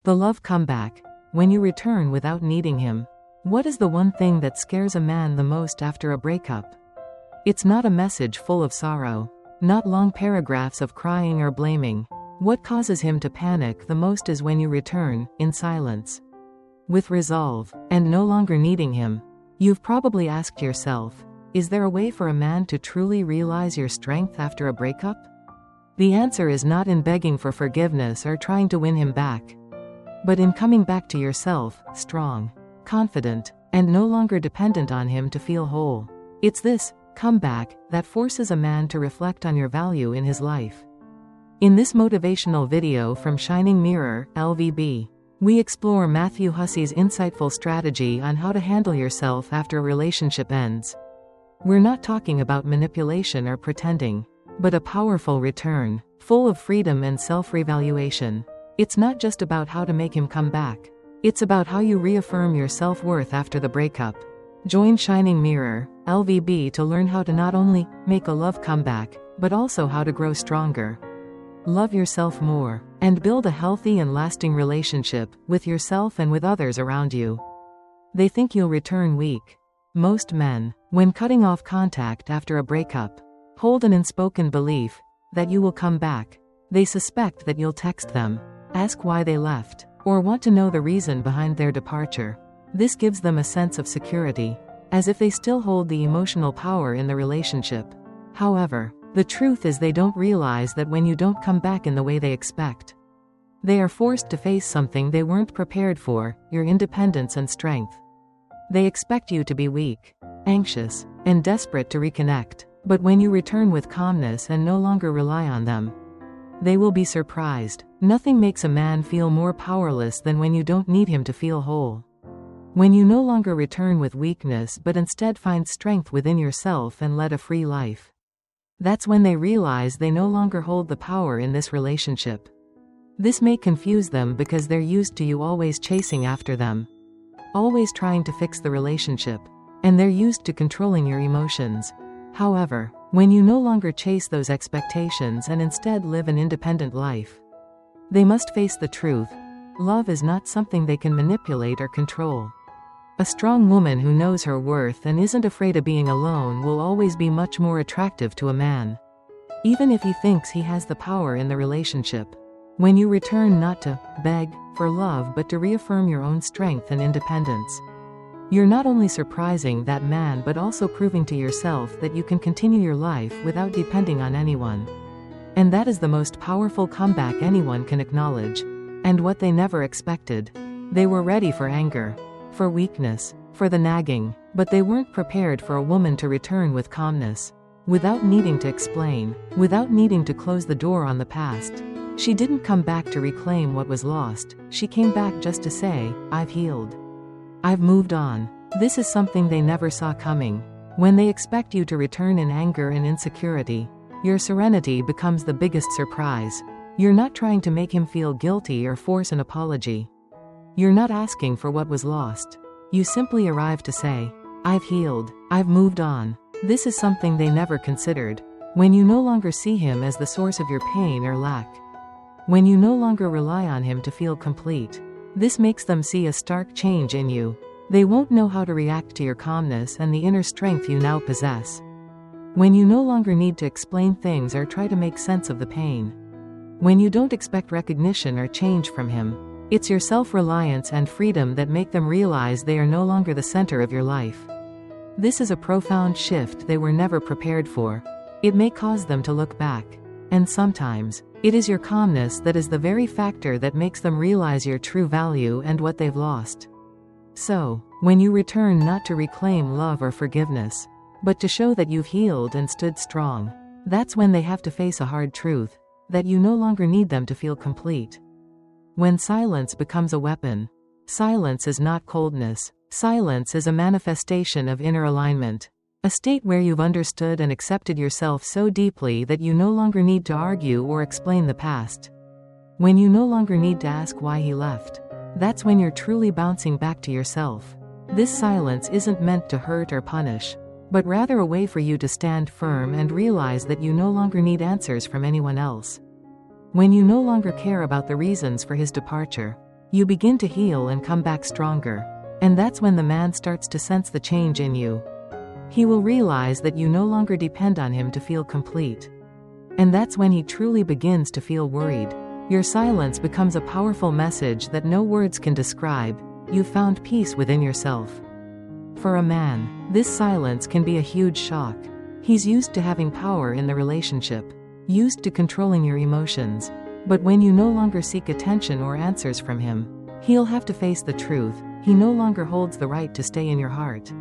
The love comeback. When you return without needing him. What is the one thing that scares a man the most after a breakup? It's not a message full of sorrow. Not long paragraphs of crying or blaming. What causes him to panic the most is when you return, in silence. With resolve, and no longer needing him. You've probably asked yourself, is there a way for a man to truly realize your strength after a breakup? The answer is not in begging for forgiveness or trying to win him back. But in coming back to yourself, strong, confident, and no longer dependent on him to feel whole. It's this comeback that forces a man to reflect on your value in his life. In this motivational video from Shining Mirror-LVB, we explore Matthew Hussey's insightful strategy on how to handle yourself after a relationship ends. We're not talking about manipulation or pretending, but a powerful return, full of freedom and self-revaluation. It's not just about how to make him come back. It's about how you reaffirm your self-worth after the breakup. Join Shining Mirror-LVB to learn how to not only make a love comeback, but also how to grow stronger. Love yourself more, and build a healthy and lasting relationship with yourself and with others around you. They think you'll return weak. Most men, when cutting off contact after a breakup, hold an unspoken belief that you will come back. They suspect that you'll text them, ask why they left, or want to know the reason behind their departure. This gives them a sense of security, as if they still hold the emotional power in the relationship. However, the truth is they don't realize that when you don't come back in the way they expect, they are forced to face something they weren't prepared for, your independence and strength. They expect you to be weak, anxious, and desperate to reconnect. But when you return with calmness and no longer rely on them, they will be surprised. Nothing makes a man feel more powerless than when you don't need him to feel whole. When you no longer return with weakness but instead find strength within yourself and lead a free life. That's when they realize they no longer hold the power in this relationship. This may confuse them because they're used to you always chasing after them, always trying to fix the relationship, and they're used to controlling your emotions. However, when you no longer chase those expectations and instead live an independent life, they must face the truth. Love is not something they can manipulate or control. A strong woman who knows her worth and isn't afraid of being alone will always be much more attractive to a man, even if he thinks he has the power in the relationship. When you return not to beg for love but to reaffirm your own strength and independence, you're not only surprising that man but also proving to yourself that you can continue your life without depending on anyone. And that is the most powerful comeback anyone can acknowledge. And what they never expected. They were ready for anger, for weakness, for the nagging, but they weren't prepared for a woman to return with calmness, without needing to explain, without needing to close the door on the past. She didn't come back to reclaim what was lost. She came back just to say, I've healed. I've moved on. This is something they never saw coming. When they expect you to return in anger and insecurity, your serenity becomes the biggest surprise. You're not trying to make him feel guilty or force an apology. You're not asking for what was lost. You simply arrive to say, I've healed. I've moved on. This is something they never considered. When you no longer see him as the source of your pain or lack. When you no longer rely on him to feel complete. This makes them see a stark change in you. They won't know how to react to your calmness and the inner strength you now possess. When you no longer need to explain things or try to make sense of the pain. When you don't expect recognition or change from him. It's your self-reliance and freedom that make them realize they are no longer the center of your life. This is a profound shift they were never prepared for. It may cause them to look back. And sometimes, it is your calmness that is the very factor that makes them realize your true value and what they've lost. So, when you return not to reclaim love or forgiveness, but to show that you've healed and stood strong, that's when they have to face a hard truth, that you no longer need them to feel complete. When silence becomes a weapon, silence is not coldness. Silence is a manifestation of inner alignment. A state where you've understood and accepted yourself so deeply that you no longer need to argue or explain the past. When you no longer need to ask why he left. That's when you're truly bouncing back to yourself. This silence isn't meant to hurt or punish, but rather a way for you to stand firm and realize that you no longer need answers from anyone else. When you no longer care about the reasons for his departure, You begin to heal and come back stronger. And that's when the man starts to sense the change in you. He will realize that you no longer depend on him to feel complete. And that's when he truly begins to feel worried. Your silence becomes a powerful message that no words can describe. You've found peace within yourself. For a man, this silence can be a huge shock. He's used to having power in the relationship, used to controlling your emotions. But when you no longer seek attention or answers from him, he'll have to face the truth. He no longer holds the right to stay in your heart.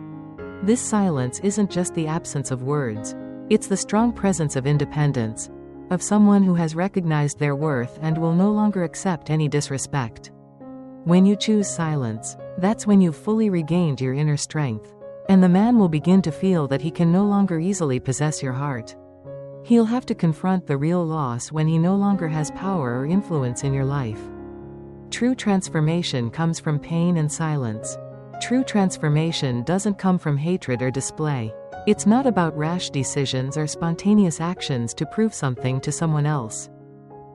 This silence isn't just the absence of words. It's the strong presence of independence, of someone who has recognized their worth and will no longer accept any disrespect. When you choose silence, that's when you've fully regained your inner strength. And the man will begin to feel that he can no longer easily possess your heart. He'll have to confront the real loss when he no longer has power or influence in your life. True transformation comes from pain and silence. True transformation doesn't come from hatred or display. It's not about rash decisions or spontaneous actions to prove something to someone else.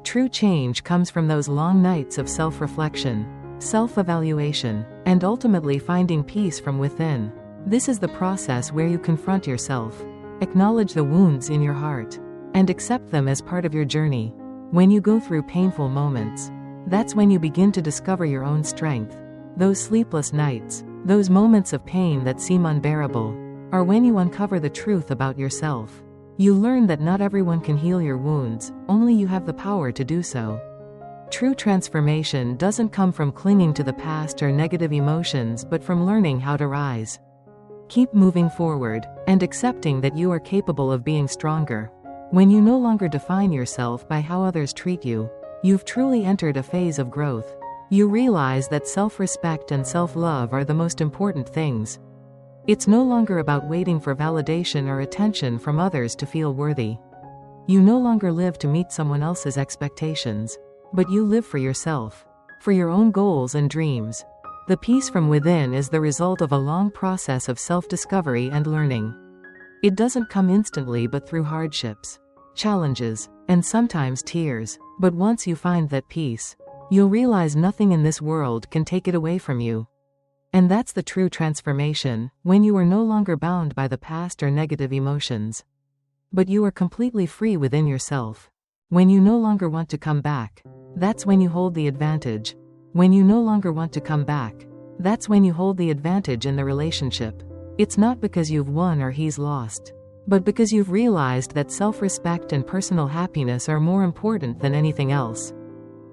True change comes from those long nights of self-reflection, self-evaluation, and ultimately finding peace from within. This is the process where you confront yourself, acknowledge the wounds in your heart, and accept them as part of your journey. When you go through painful moments, that's when you begin to discover your own strength. Those sleepless nights, those moments of pain that seem unbearable, are when you uncover the truth about yourself. You learn that not everyone can heal your wounds, only you have the power to do so. True transformation doesn't come from clinging to the past or negative emotions but from learning how to rise. Keep moving forward, and accepting that you are capable of being stronger. When you no longer define yourself by how others treat you, you've truly entered a phase of growth. You realize that self-respect and self-love are the most important things. It's no longer about waiting for validation or attention from others to feel worthy. You no longer live to meet someone else's expectations, but you live for yourself, for your own goals and dreams. The peace from within is the result of a long process of self-discovery and learning. It doesn't come instantly but through hardships, challenges, and sometimes tears. But once you find that peace, you'll realize nothing in this world can take it away from you. And that's the true transformation, when you are no longer bound by the past or negative emotions. But you are completely free within yourself. When you no longer want to come back, that's when you hold the advantage. When you no longer want to come back, that's when you hold the advantage in the relationship. It's not because you've won or he's lost, but because you've realized that self-respect and personal happiness are more important than anything else.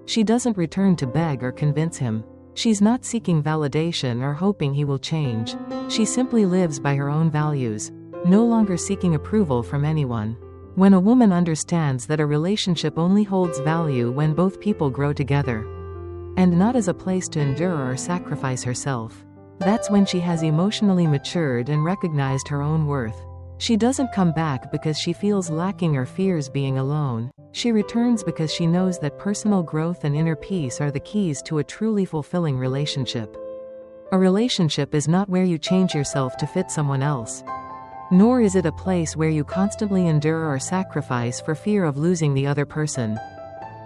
She doesn't return to beg or convince him. She's not seeking validation or hoping he will change. She simply lives by her own values, no longer seeking approval from anyone. When a woman understands that a relationship only holds value when both people grow together, and not as a place to endure or sacrifice herself, that's when she has emotionally matured and recognized her own worth. She doesn't come back because she feels lacking or fears being alone. She returns because she knows that personal growth and inner peace are the keys to a truly fulfilling relationship. A relationship is not where you change yourself to fit someone else. Nor is it a place where you constantly endure or sacrifice for fear of losing the other person.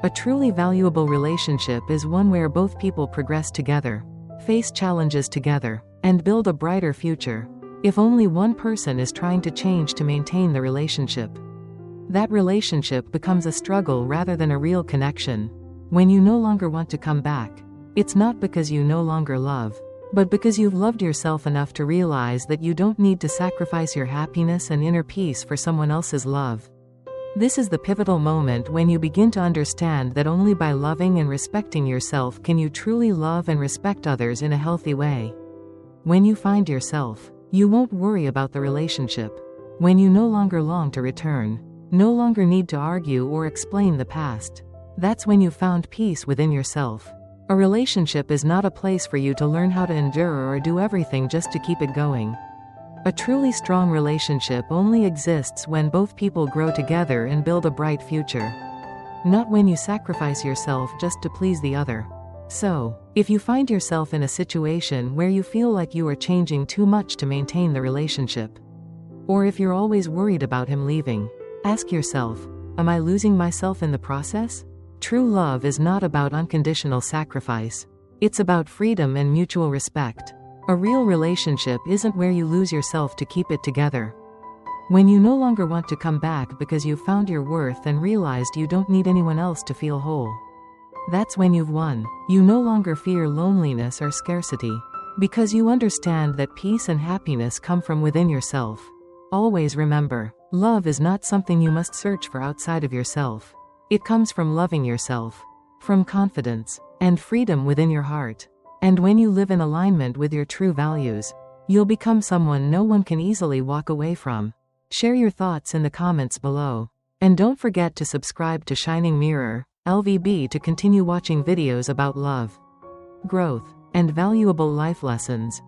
A truly valuable relationship is one where both people progress together, face challenges together, and build a brighter future. If only one person is trying to change to maintain the relationship, that relationship becomes a struggle rather than a real connection. When you no longer want to come back, it's not because you no longer love, but because you've loved yourself enough to realize that you don't need to sacrifice your happiness and inner peace for someone else's love. This is the pivotal moment when you begin to understand that only by loving and respecting yourself can you truly love and respect others in a healthy way. When you find yourself, you won't worry about the relationship. When you no longer long to return, no longer need to argue or explain the past, that's when you found peace within yourself. A relationship is not a place for you to learn how to endure or do everything just to keep it going. A truly strong relationship only exists when both people grow together and build a bright future. Not when you sacrifice yourself just to please the other. So, if you find yourself in a situation where you feel like you are changing too much to maintain the relationship, or if you're always worried about him leaving, ask yourself, am I losing myself in the process? True love is not about unconditional sacrifice. It's about freedom and mutual respect. A real relationship isn't where you lose yourself to keep it together. When you no longer want to come back because you've found your worth and realized you don't need anyone else to feel whole. That's when you've won. You no longer fear loneliness or scarcity, because you understand that peace and happiness come from within yourself. Always remember, love is not something you must search for outside of yourself. It comes from loving yourself, from confidence, and freedom within your heart. And when you live in alignment with your true values, you'll become someone no one can easily walk away from. Share your thoughts in the comments below. And don't forget to subscribe to Shining Mirror-LVB to continue watching videos about love, growth, and valuable life lessons.